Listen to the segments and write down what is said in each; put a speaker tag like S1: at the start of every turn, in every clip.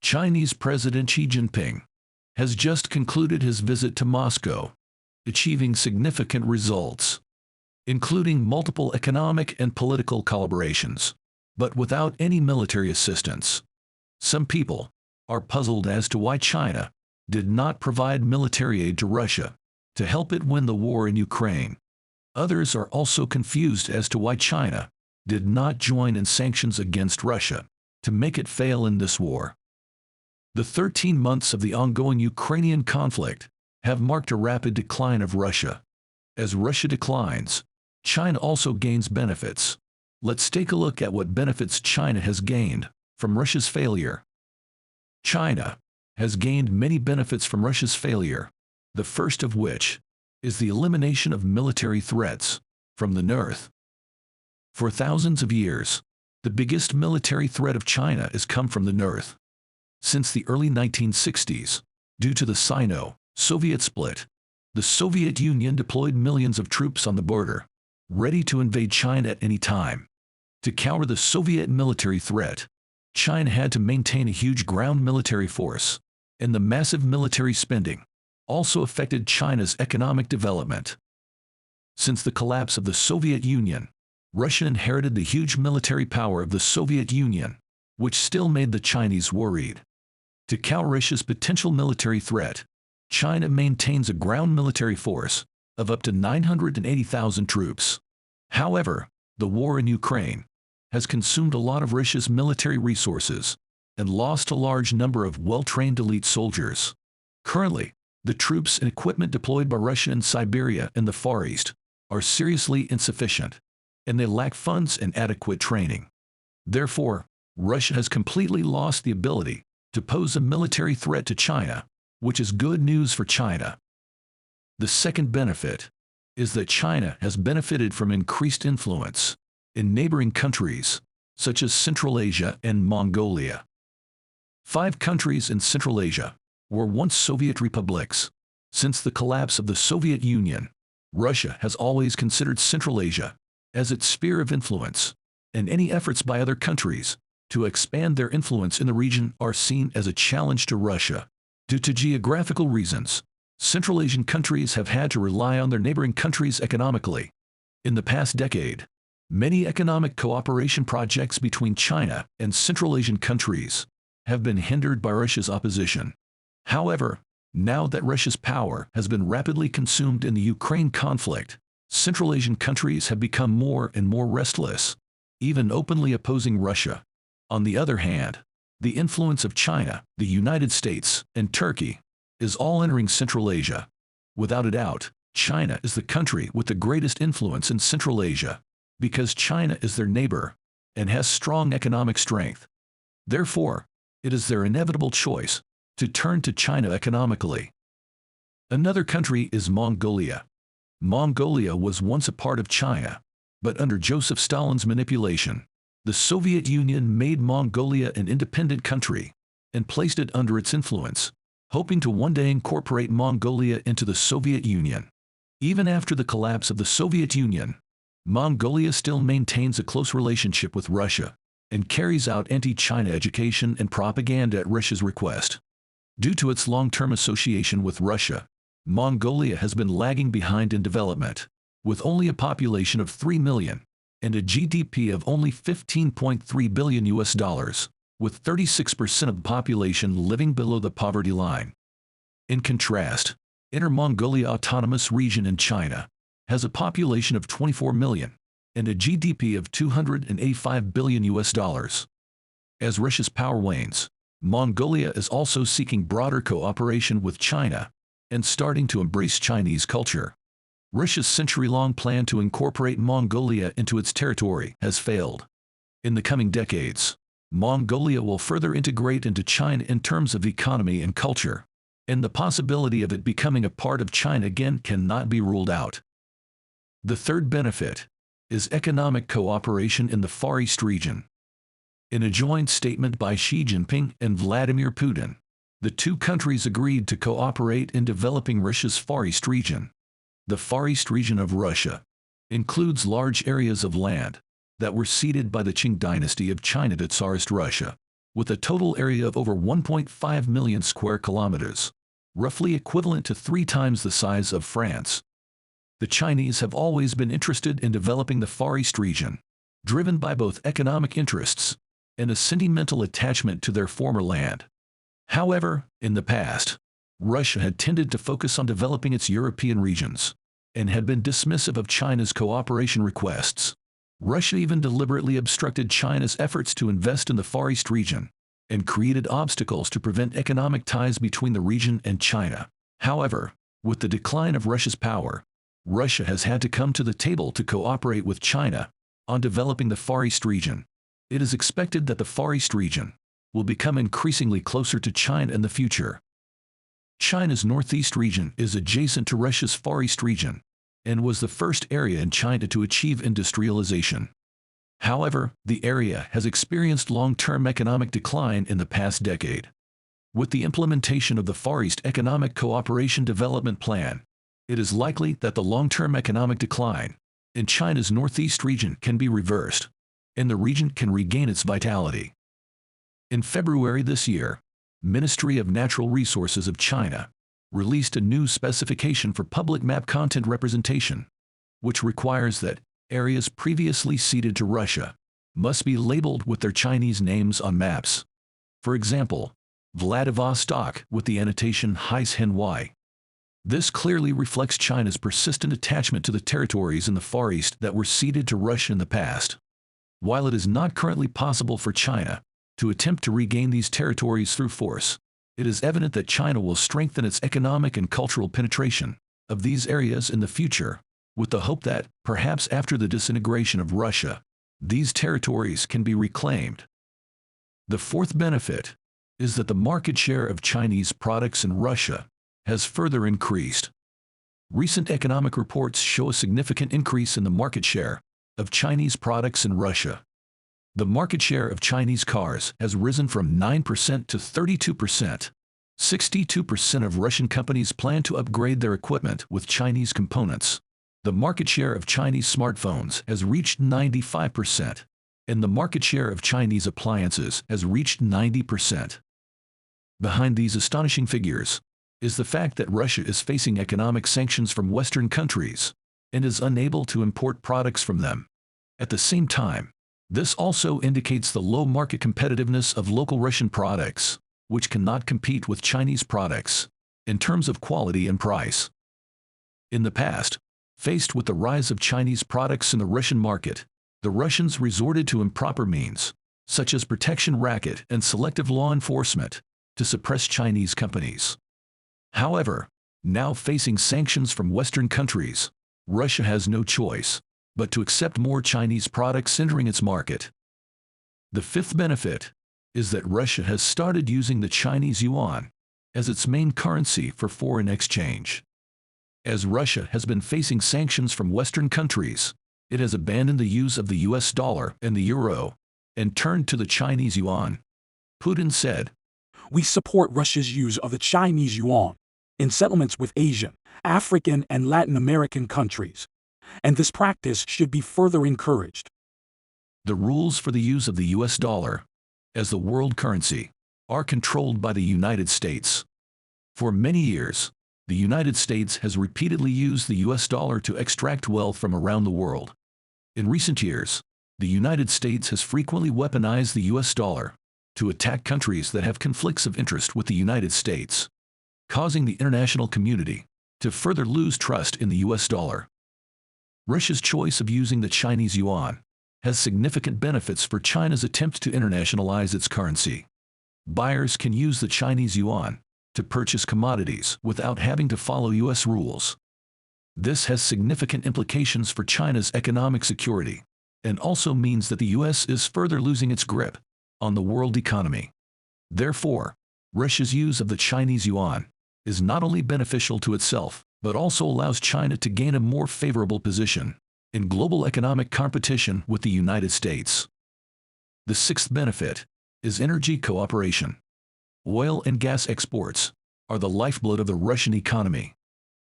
S1: Chinese President Xi Jinping has just concluded his visit to Moscow, achieving significant results, including multiple economic and political collaborations, but without any military assistance. Some people are puzzled as to why China did not provide military aid to Russia to help it win the war in Ukraine. Others are also confused as to why China did not join in sanctions against Russia to make it fail in this war. The 13 months of the ongoing Ukrainian conflict have marked a rapid decline of Russia. As Russia declines, China also gains benefits. Let's take a look at what benefits China has gained from Russia's failure. China has gained many benefits from Russia's failure, the first of which is the elimination of military threats from the north. For thousands of years, the biggest military threat of China has come from the north. Since the early 1960s, due to the Sino-Soviet split, the Soviet Union deployed millions of troops on the border, ready to invade China at any time. To counter the Soviet military threat, China had to maintain a huge ground military force, and the massive military spending also affected China's economic development. Since the collapse of the Soviet Union, Russia inherited the huge military power of the Soviet Union, which still made the Chinese worried. To counter Russia's potential military threat, China maintains a ground military force of up to 980,000 troops. However, the war in Ukraine has consumed a lot of Russia's military resources and lost a large number of well-trained elite soldiers. Currently, the troops and equipment deployed by Russia in Siberia and the Far East are seriously insufficient, and they lack funds and adequate training. Therefore, Russia has completely lost the ability to pose a military threat to China, which is good news for China. The second benefit is that China has benefited from increased influence in neighboring countries, such as Central Asia and Mongolia. 5 countries in Central Asia were once Soviet republics. Since the collapse of the Soviet Union, Russia has always considered Central Asia as its sphere of influence, and any efforts by other countries to expand their influence in the region are seen as a challenge to Russia. Due to geographical reasons, Central Asian countries have had to rely on their neighboring countries economically. In the past decade, many economic cooperation projects between China and Central Asian countries have been hindered by Russia's opposition. However, now that Russia's power has been rapidly consumed in the Ukraine conflict, Central Asian countries have become more and more restless, even openly opposing Russia. On the other hand, the influence of China, the United States, and Turkey is all entering Central Asia. Without a doubt, China is the country with the greatest influence in Central Asia, because China is their neighbor and has strong economic strength. Therefore, it is their inevitable choice to turn to China economically. Another country is Mongolia. Mongolia was once a part of China, but under Joseph Stalin's manipulation, the Soviet Union made Mongolia an independent country and placed it under its influence, hoping to one day incorporate Mongolia into the Soviet Union. Even after the collapse of the Soviet Union, Mongolia still maintains a close relationship with Russia and carries out anti-China education and propaganda at Russia's request. Due to its long-term association with Russia, Mongolia has been lagging behind in development, with only a population of 3 million and a GDP of only $15.3 billion, with 36% of the population living below the poverty line. In contrast, Inner Mongolia Autonomous Region in China has a population of 24 million and a GDP of $285 billion. As Russia's power wanes, Mongolia is also seeking broader cooperation with China and starting to embrace Chinese culture. Russia's century-long plan to incorporate Mongolia into its territory has failed. In the coming decades, Mongolia will further integrate into China in terms of economy and culture, and the possibility of it becoming a part of China again cannot be ruled out. The third benefit is economic cooperation in the Far East region. In a joint statement by Xi Jinping and Vladimir Putin, the two countries agreed to cooperate in developing Russia's Far East region. The Far East region of Russia includes large areas of land that were ceded by the Qing dynasty of China to Tsarist Russia. with a total area of over 1.5 million square kilometers, roughly equivalent to 3 times the size of France. The Chinese have always been interested in developing the Far East region, driven by both economic interests and a sentimental attachment to their former land. However, in the past, Russia had tended to focus on developing its European regions and had been dismissive of China's cooperation requests. Russia even deliberately obstructed China's efforts to invest in the Far East region and created obstacles to prevent economic ties between the region and China. However, with the decline of Russia's power, Russia has had to come to the table to cooperate with China on developing the Far East region. It is expected that the Far East region will become increasingly closer to China in the future. China's Northeast region is adjacent to Russia's Far East region and was the first area in China to achieve industrialization. However, the area has experienced long-term economic decline in the past decade. With the implementation of the Far East Economic Cooperation Development Plan, it is likely that the long-term economic decline in China's Northeast region can be reversed, and the region can regain its vitality. In February this year, Ministry of Natural Resources of China released a new specification for public map content representation, which requires that areas previously ceded to Russia must be labeled with their Chinese names on maps. For example, Vladivostok with the annotation Heishenwai. This clearly reflects China's persistent attachment to the territories in the Far East that were ceded to Russia in the past. While it is not currently possible for China to attempt to regain these territories through force, it is evident that China will strengthen its economic and cultural penetration of these areas in the future, with the hope that, perhaps after the disintegration of Russia, these territories can be reclaimed. The fourth benefit is that the market share of Chinese products in Russia has further increased. Recent economic reports show a significant increase in the market share of Chinese products in Russia. The market share of Chinese cars has risen from 9% to 32%. 62% of Russian companies plan to upgrade their equipment with Chinese components. The market share of Chinese smartphones has reached 95%, and the market share of Chinese appliances has reached 90%. Behind these astonishing figures is the fact that Russia is facing economic sanctions from Western countries and is unable to import products from them. At the same time, this also indicates the low market competitiveness of local Russian products, which cannot compete with Chinese products in terms of quality and price. In the past, faced with the rise of Chinese products in the Russian market, the Russians resorted to improper means, such as protection racket and selective law enforcement, to suppress Chinese companies. However, now facing sanctions from Western countries, Russia has no choice but to accept more Chinese products entering its market. The fifth benefit is that Russia has started using the Chinese yuan as its main currency for foreign exchange. As Russia has been facing sanctions from Western countries, it has abandoned the use of the US dollar and the euro and turned to the Chinese yuan. Putin said,
S2: "We support Russia's use of the Chinese yuan in settlements with Asian, African, and Latin American countries, and this practice should be further encouraged."
S1: The rules for the use of the US dollar as the world currency are controlled by the United States. For many years, the United States has repeatedly used the US dollar to extract wealth from around the world. In recent years, the United States has frequently weaponized the US dollar to attack countries that have conflicts of interest with the United States, causing the international community to further lose trust in the US dollar. Russia's choice of using the Chinese yuan has significant benefits for China's attempt to internationalize its currency. Buyers can use the Chinese yuan to purchase commodities without having to follow US rules. This has significant implications for China's economic security, and also means that the US is further losing its grip on the world economy. Therefore, Russia's use of the Chinese yuan is not only beneficial to itself, but also allows China to gain a more favorable position in global economic competition with the United States. The sixth benefit is energy cooperation. Oil and gas exports are the lifeblood of the Russian economy.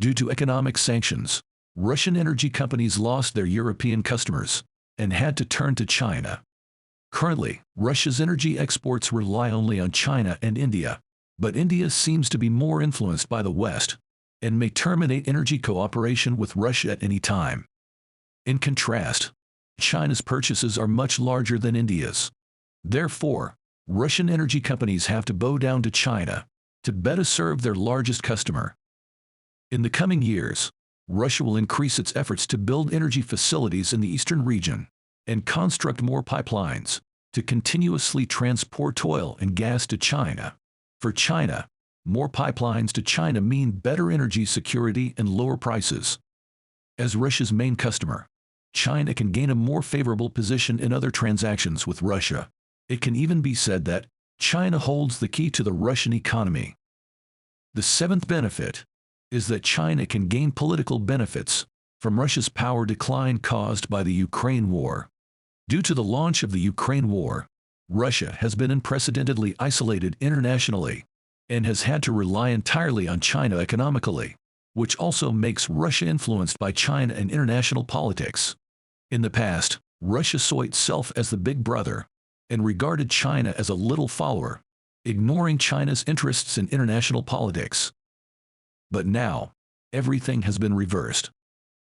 S1: Due to economic sanctions, Russian energy companies lost their European customers and had to turn to China. Currently, Russia's energy exports rely only on China and India, but India seems to be more influenced by the West and may terminate energy cooperation with Russia at any time. In contrast, China's purchases are much larger than India's. Therefore, Russian energy companies have to bow down to China to better serve their largest customer. In the coming years, Russia will increase its efforts to build energy facilities in the eastern region and construct more pipelines to continuously transport oil and gas to China. For China, more pipelines to China mean better energy security and lower prices. As Russia's main customer, China can gain a more favorable position in other transactions with Russia. It can even be said that China holds the key to the Russian economy. The seventh benefit is that China can gain political benefits from Russia's power decline caused by the Ukraine war. Due to the launch of the Ukraine war, Russia has been unprecedentedly isolated internationally and has had to rely entirely on China economically, which also makes Russia influenced by China in international politics. In the past, Russia saw itself as the big brother and regarded China as a little follower, ignoring China's interests in international politics. But now, everything has been reversed.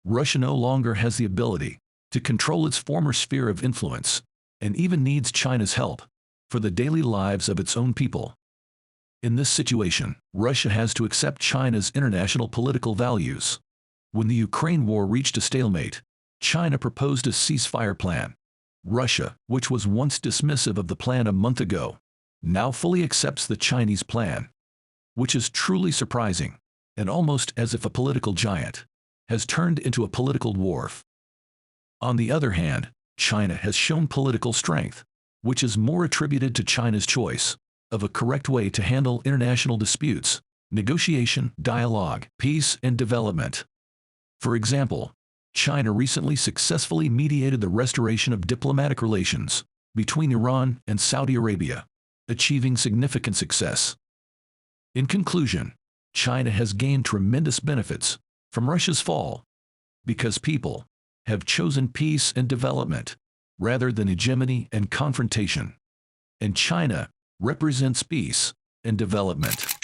S1: Russia no longer has the ability to control its former sphere of influence, and even needs China's help for the daily lives of its own people. In this situation, Russia has to accept China's international political values. When the Ukraine war reached a stalemate, China proposed a ceasefire plan. Russia, which was once dismissive of the plan a month ago, now fully accepts the Chinese plan, which is truly surprising, and almost as if a political giant has turned into a political dwarf. On the other hand, China has shown political strength, which is more attributed to China's choice of a correct way to handle international disputes, negotiation, dialogue, peace, and development. For example, China recently successfully mediated the restoration of diplomatic relations between Iran and Saudi Arabia, achieving significant success. In conclusion, China has gained tremendous benefits from Russia's fall because people have chosen peace and development rather than hegemony and confrontation. And China represents peace and development.